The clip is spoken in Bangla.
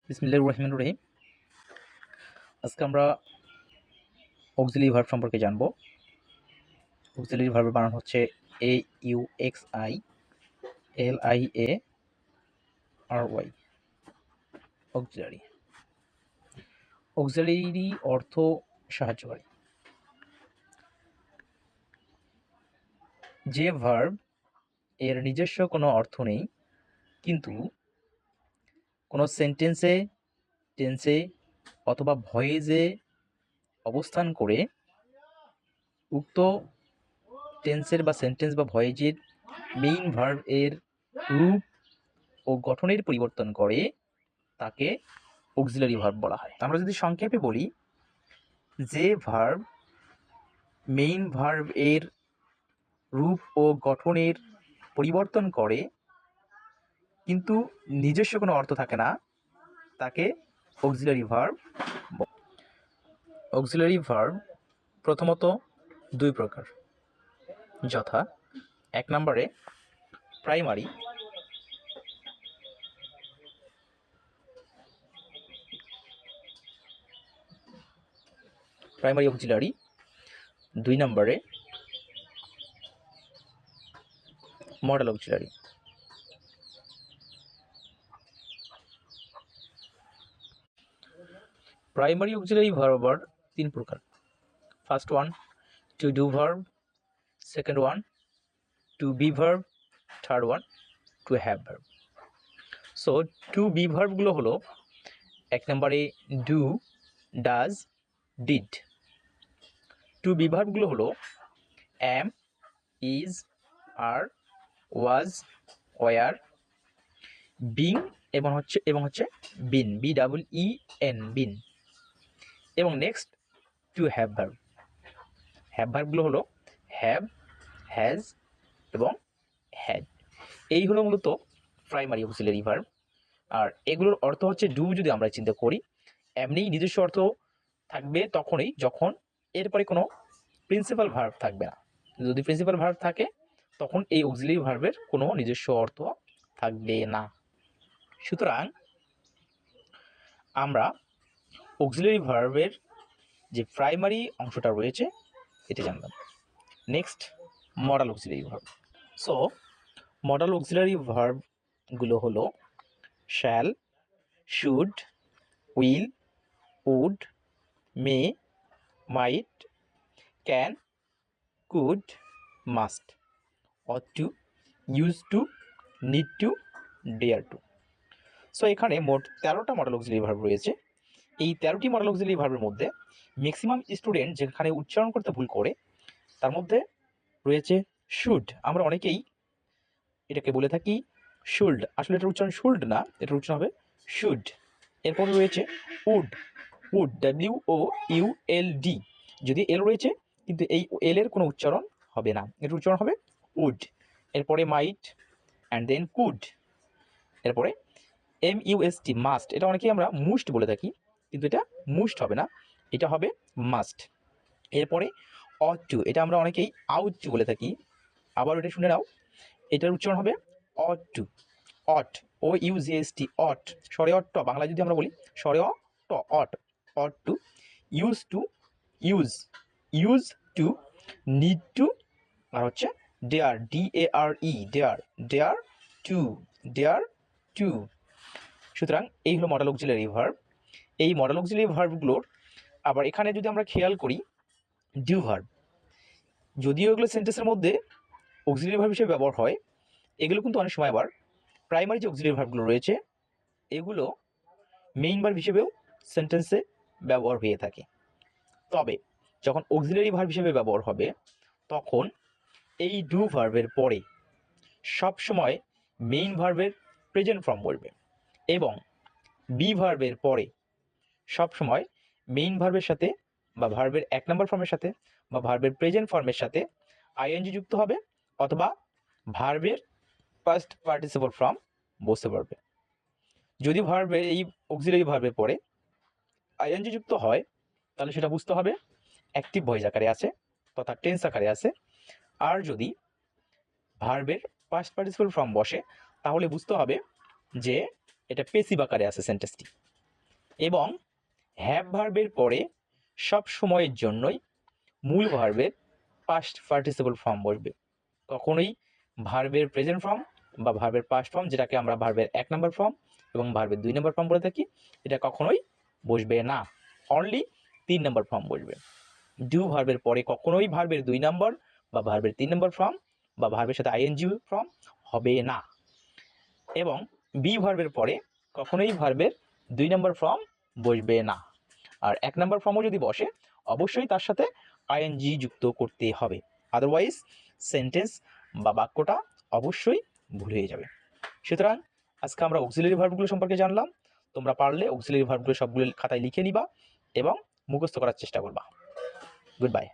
বিসমিল্লাহির রহমানির রহিম। আজকে আমরা অক্সিলারি ভার্ব সম্পর্কে জানব। অক্সিলারি ভার্বের বানান হচ্ছে AUXILIARY। অক্সিলারি। অক্সিলারি অর্থ সাহায্যকারী। যে ভার্ব এর নিজস্ব কোনো অর্থ নেই, কিন্তু কোনো টেন্সে অথবা ভয়েসে অবস্থান করে উক্ত টেন্সের বা সেন্টেন্স বা ভয়েজের মেইন ভার্ব এর রূপ ও গঠনের পরিবর্তন করে তাকে অক্সিলারি ভার্ব বলা হয়। আমরা যদি সংক্ষেপে বলি, যে ভার্ব মেইন ভার্ব এর রূপ ও গঠনের পরিবর্তন করে কিন্তু নিজস্ব কোনো অর্থ থাকে না, তাকে অক্সিলারি ভার্ব। অক্সিলারি ভার্ব প্রথমত দুই প্রকার, যথা 1 নম্বরে প্রাইমারি, অক্সিলারি। 2 নম্বরে modal auxiliary. Primary auxiliary verb আবার 3 প্রকার। First one to do verb, second one to be verb, third one to have verb. So to be ভার্বগুলো হলো 1 নম্বরে do, does, did. To be ভার্বগুলো হলো am, is, are, was, were, being এবং হচ্ছে বিন, BEEN, বিন। এবং next to have verb. Have ভার্বগুলো হলো হ্যাভ, হ্যাজ এবং হ্যাড। এই হলো মূলত প্রাইমারি অক্সিলারি ভার্ব। আর এগুলোর অর্থ হচ্ছে, ডু যদি আমরা চিন্তা করি, এমনি নিজস্ব অর্থ থাকবে তখনই যখন এরপরে কোনো প্রিন্সিপাল ভার্ব থাকবে না। যদি প্রিন্সিপাল ভার্ব থাকে তখন এই অক্সিলারি ভার্বের কোনো নিজস্ব অর্থ থাকবে না। সুতরাং আমরা অক্সিলারি ভার্বের যে প্রাইমারি অংশটা রয়েছে এটা জানলাম। Next modal auxiliary verb. So modal auxiliary ভার্বগুলো হলো shall, should, will, would, may, might, can, could, must, ought to, used to, need to, dare to। So এখানে মোট 13টা মডেল অক্সিলারি ভার্ব রয়েছে। এই 13টি মডেল অক্সিলারি ভার্বের মধ্যে ম্যাক্সিমাম স্টুডেন্ট যেখানে উচ্চারণ করতে ভুল করে, তার মধ্যে রয়েছে শুড। আমরা অনেকেই এটাকে বলে থাকি শুল্ড, আসলে এটার উচ্চারণ শুল্ড না, এটার উচ্চারণ হবে শুড। এরপর রয়েছে উড, WOULD, যদি এল রয়েছে কিন্তু এই এল এর কোনো উচ্চারণ হবে না, এটার উচ্চারণ হবে উড। এরপরে মাইট অ্যান্ড দেন কুড। এরপরে MUST, মাস্ট। এটা অনেকেই আমরা মুস্ট বলে থাকি, কিন্তু এটা মুস্ট হবে না, এটা হবে মাস্ট। এরপরে অট টু, এটা আমরা অনেকেই আউট টু বলে থাকি, আবার এটা শুনে নাও, এটার উচ্চারণ হবে অট টু, অট, OUGST, অট। স্বরে অট, বাংলা যদি আমরা বলি স্বরে ought, ought, ought to. Use to, use to, need to, আর হচ্ছে ডেয়ার, DARE, ডেয়ার টু। সুতরাং এই হলো মডেল অক্সিলারি ভার্ব। এই মডেল অক্সিলারি ভার্বগুলোর আবার এখানে যদি আমরা খেয়াল করি, ডিউ ভার্ব, যদিও এগুলো সেন্টেন্সের মধ্যে অক্সিলারি ভার্ব হিসেবে ব্যবহার হয়, এগুলো কিন্তু অনেক সময় আবার প্রাইমারি যে অক্সিলারি ভার্বগুলো রয়েছে এগুলো মেইন ভার্ব হিসেবেও সেন্টেন্সে ব্যবহার হয়ে থাকে। তবে যখন অক্সিলারি ভার্ব হিসেবে ব্যবহার হবে তখন এই ডু ভার্বের পরে সবসময় মেইন ভার্বের প্রেজেন্ট ফর্ম বলবে, এবং বি ভার্বের পরে সবসময় মেইন ভার্বের সাথে বা ভার্বের 1 নম্বর ফর্মের সাথে বা ভার্বের প্রেজেন্ট ফর্মের সাথে ING যুক্ত হবে, অথবা ভার্বের ফার্স্ট পার্টিসিপল ফর্ম বসতে পারবে। যদি ভার্বের এই অক্সিলারি ভার্বের পরে ING যুক্ত হয় তাহলে সেটা বুঝতে হবে অ্যাক্টিভ ভয়েস আকারে আছে, তথা টেন্স আকারে আছে। আর যদি ভার্বের ফার্স্ট পার্টিসিপল ফর্ম বসে তাহলে বুঝতে হবে যে এটা পেসিভ আকারে আছে সেন্টেন্সটি। এবং হ্যাভ ভার্বের পরে সব সময়ের জন্যই মূল ভার্বের পাস্ট পার্টিসিপল ফর্ম বসবে। কখনোই ভার্বের প্রেজেন্ট ফর্ম বা ভার্বের পাস্ট ফর্ম, যেটাকে আমরা ভার্বের 1 নম্বর ফর্ম এবং ভার্বের 2 নম্বর ফর্ম বলে থাকি, এটা কখনোই বসবে না। অনলি 3 নম্বর ফর্ম বসবে। ডু ভার্বের পরে কখনোই ভার্বের 2 নম্বর বা ভার্বের 3 নম্বর ফর্ম বা ভার্বের সাথে আইএনজি ফর্ম হবে না। এবং বি ভার্বের পরে কখনোই ভার্বের 2 নম্বর ফর্ম বসবে না। আর 1 নম্বর ফর্মও যদি বসে, অবশ্যই তার সাথে আইএনজি যুক্ত করতে হবে, আদারওয়াইজ সেন্টেন্স বা বাক্যটা অবশ্যই ভুল হয়ে যাবে। সুতরাং আজকে আমরা অক্সিলারি ভার্বগুলো সম্পর্কে জানলাম। তোমরা পারলে অক্সিলারি ভার্বগুলো সবগুলো খাতায় লিখে নিবা এবং মুখস্থ করার চেষ্টা করবা। Good bye.